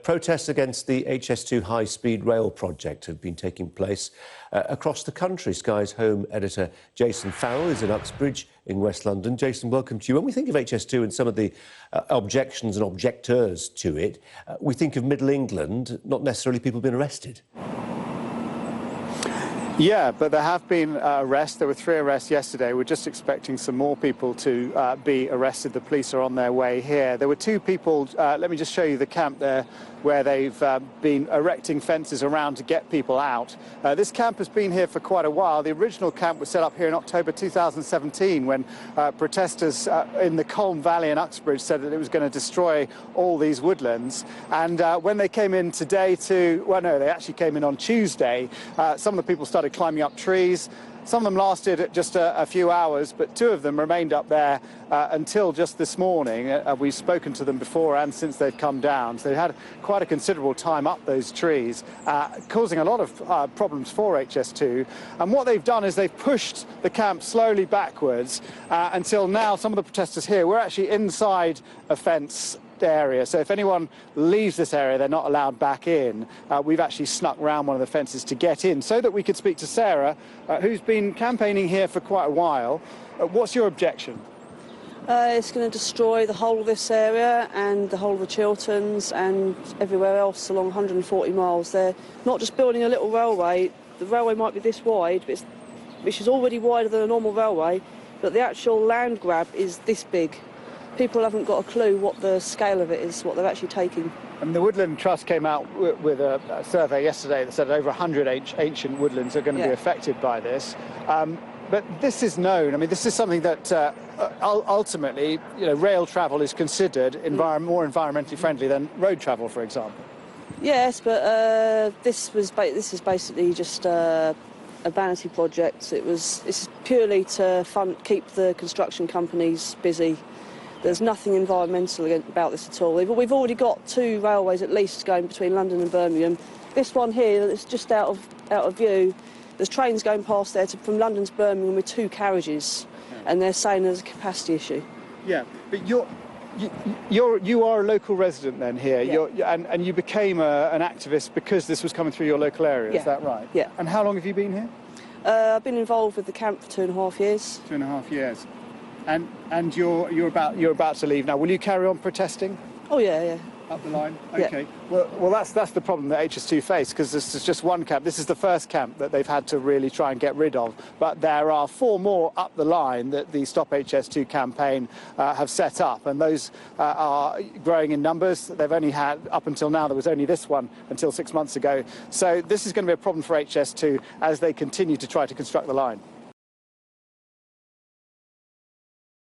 Protests against the HS2 high-speed rail project have been taking place across the country. Sky's home editor Jason Farrell is in Uxbridge in West London. Jason, welcome to you. When we think of HS2 and some of the objections and objectors to it, we think of Middle England, not necessarily people being arrested. Yeah, but there have been arrests. There were 3 arrests yesterday. We're just expecting some more people to be arrested. The police are on their way here. There were 2 people, let me just show you the camp there, where they've been erecting fences around to get people out. This camp has been here for quite a while. The original camp was set up here in October 2017 when protesters in the Colne Valley in Uxbridge said that it was going to destroy all these woodlands. And when they came in today they actually came in on Tuesday, some of the people started climbing up trees. Some of them lasted just a few hours, but 2 of them remained up there until just this morning. We've spoken to them before and since they've come down. So they had quite a considerable time up those trees, causing a lot of problems for HS2. And what they've done is they've pushed the camp slowly backwards until now some of the protesters here, we're actually inside a fence area, so if anyone leaves this area they're not allowed back in. We've actually snuck round one of the fences to get in so that we could speak to Sarah, who's been campaigning here for quite a while. What's your objection? It's going to destroy the whole of this area and the whole of the Chilterns and everywhere else along 140 miles. They're not just building a little railway. The railway might be this wide, which is already wider than a normal railway, but the actual land grab is this big. People haven't got a clue what the scale of it is, what they're actually taking. And the Woodland Trust came out with a survey yesterday that said over 100 ancient woodlands are going to be affected by this. But this is known. I mean, this is something that ultimately, rail travel is considered more environmentally friendly than road travel, for example. Yes, but this is basically just a vanity project. It's purely to keep the construction companies busy. There's nothing environmental about this at all. We've already got 2 railways at least going between London and Birmingham. This one here is just out of view. There's trains going past there from London to Birmingham with 2 carriages, and they're saying there's a capacity issue. Yeah, but you are a local resident then here, yeah. And you became an activist because this was coming through your local area. Yeah. Is that right? Yeah. And how long have you been here? I've been involved with the camp for 2.5 years. 2.5 years. And you're about to leave now. Will you carry on protesting? Oh yeah. Up the line? Yeah. OK. Well, that's the problem that HS2 face, because this is just one camp. This is the first camp that they've had to really try and get rid of. But there are 4 more up the line that the Stop HS2 campaign have set up, and those are growing in numbers. They've only had, up until now, there was only this one until 6 months ago. So this is going to be a problem for HS2 as they continue to try to construct the line.